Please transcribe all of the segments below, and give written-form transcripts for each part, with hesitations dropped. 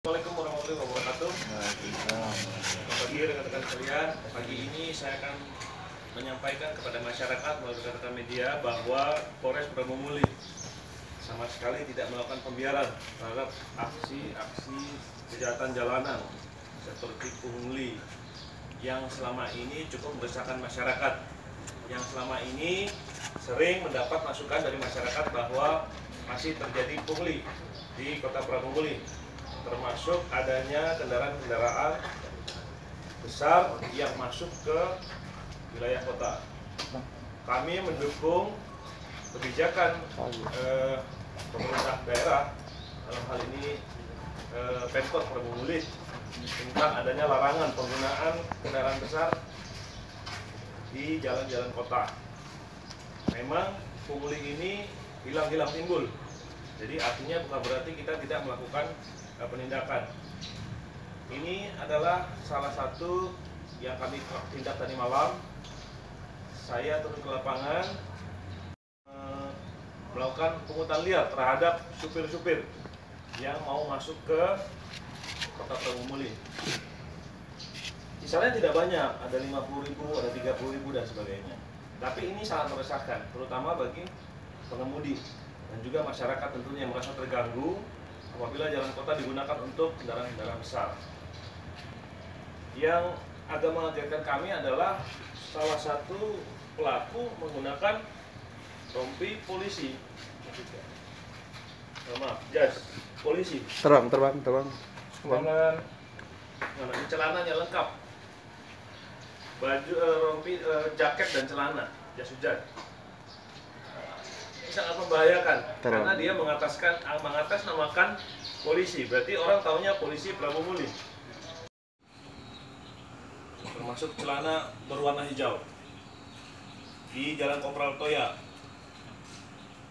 Assalamualaikum warahmatullahi wabarakatuh. Pagi rekan-rekan sekalian, pagi ini saya akan menyampaikan kepada masyarakat melalui rekan-rekan media bahwa Polres Pramumuli sama sekali tidak melakukan pembiaran terhadap aksi-aksi kejahatan jalanan seperti pungli yang selama ini cukup meresahkan masyarakat, yang selama ini sering mendapat masukan dari masyarakat bahwa masih terjadi pungli di Kota Pramumuli, termasuk adanya kendaraan-kendaraan besar yang masuk ke wilayah kota. Kami mendukung kebijakan pemerintah daerah, dalam hal ini Pemkot Pramumuli, tentang adanya larangan penggunaan kendaraan besar di jalan-jalan kota. Memang pungli ini hilang-hilang timbul, jadi artinya bukan berarti kita tidak melakukan penindakan. Ini adalah salah satu yang kami tindak tadi malam. Saya turun ke lapangan melakukan pungutan liar terhadap supir-supir yang mau masuk ke Kota Pramumuli. Kisarannya tidak banyak, ada 50.000, ada 30.000 dan sebagainya. Tapi ini sangat meresahkan, terutama bagi pengemudi dan juga masyarakat tentunya yang merasa terganggu apabila jalan kota digunakan untuk kendaraan-kendaraan besar. Yang agak mengagetkan kami adalah salah satu pelaku menggunakan rompi polisi. Maaf, jas polisi. Terbang. Dengan celananya lengkap, baju, rompi, jaket dan celana, jas hujan. Sangat membahayakan karena dia mengatasnamakan polisi, berarti orang taunya polisi Pramumuli, termasuk celana berwarna hijau di Jalan Kopral Toya,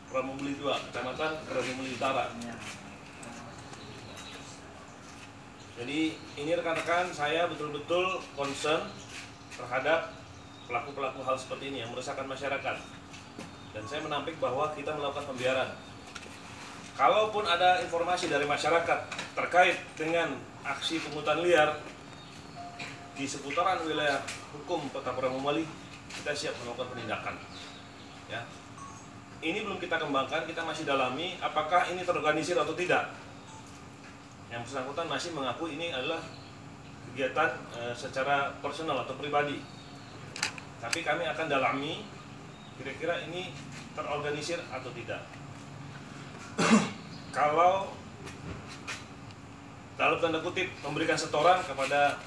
Pramumuli 2, Kecamatan Pramumuli Utara. Jadi ini rekan-rekan, saya betul-betul concern terhadap pelaku-pelaku hal seperti ini yang meresahkan masyarakat. Dan saya menampik bahwa kita melakukan pembiaran. Kalaupun ada informasi dari masyarakat terkait dengan aksi pungutan liar di seputaran wilayah hukum Kota Pramumuli, kita siap melakukan penindakan. Ya. Ini belum kita kembangkan, kita masih dalami apakah ini terorganisir atau tidak. Yang bersangkutan masih mengaku ini adalah kegiatan secara personal atau pribadi. Tapi kami akan dalami kira-kira ini terorganisir atau tidak. Kalau dalam tanda kutip memberikan setoran kepada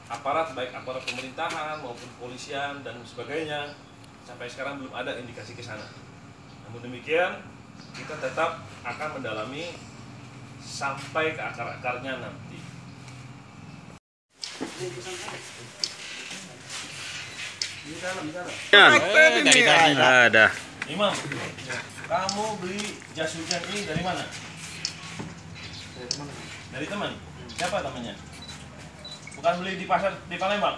aparat, baik aparat pemerintahan maupun polisian dan sebagainya, sampai sekarang belum ada indikasi ke sana. Namun demikian, kita tetap akan mendalami sampai ke akar-akarnya nanti. Ada. Imam, kamu beli jas hujan ini dari mana? Dari teman. Siapa temannya? Bukan beli di pasar di Palembang?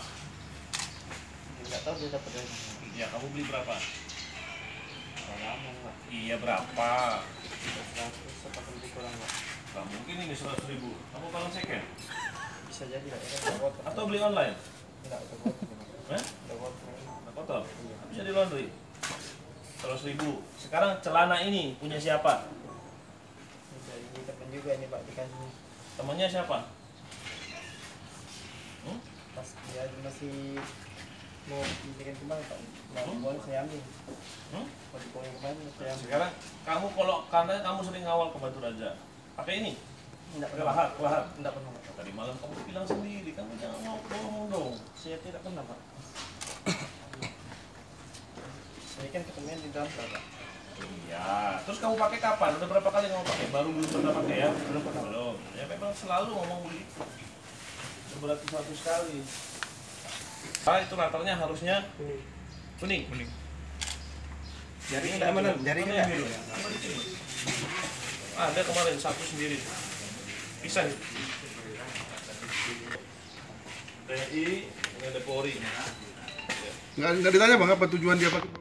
Enggak tahu dia dapat dari mana. Iya, kamu beli berapa? Lama, Iya, berapa? 100 atau lebih kurang, Pak. Gak mungkin ini 100.000. Kamu kalau second? Bisa jadi lah, ya. Atau beli online? Enggak, udah kotor. Hah? Udah kotor. Udah kotor? Bisa di laundry? 100.000. Sekarang celana ini punya siapa? Dari teman juga ini, Pak, dikasih. Temannya siapa? Pas dia masih mau bikin kembali, Pak. Boleh saya ambil. Mau dipoling kembali, saya ambil. Sekarang kamu kalau karena kamu sering ngawal ke Batu Raja, pakai ini? Enggak Pakai pernah. lahar. Enggak pernah, Pak. Tadi malam kamu bilang sendiri, kamu jangan ngomong dong. Saya tidak pernah, Pak. Saya kan ketemuan di dalam, Pak. Iya. Terus kamu pakai kapan? Udah berapa kali kamu pakai? Baru belum pernah pakai ya? Belum pernah. Belum. Ya memang selalu ngomong begitu. Beratus-ratus kali. Itu latarnya harusnya kuning. Jaringnya mana? Jaringnya biru. Ada kemarin satu sendiri. Bisa. TNI, ini ada Polri. Nggak ditanya bang apa tujuan dia pakai?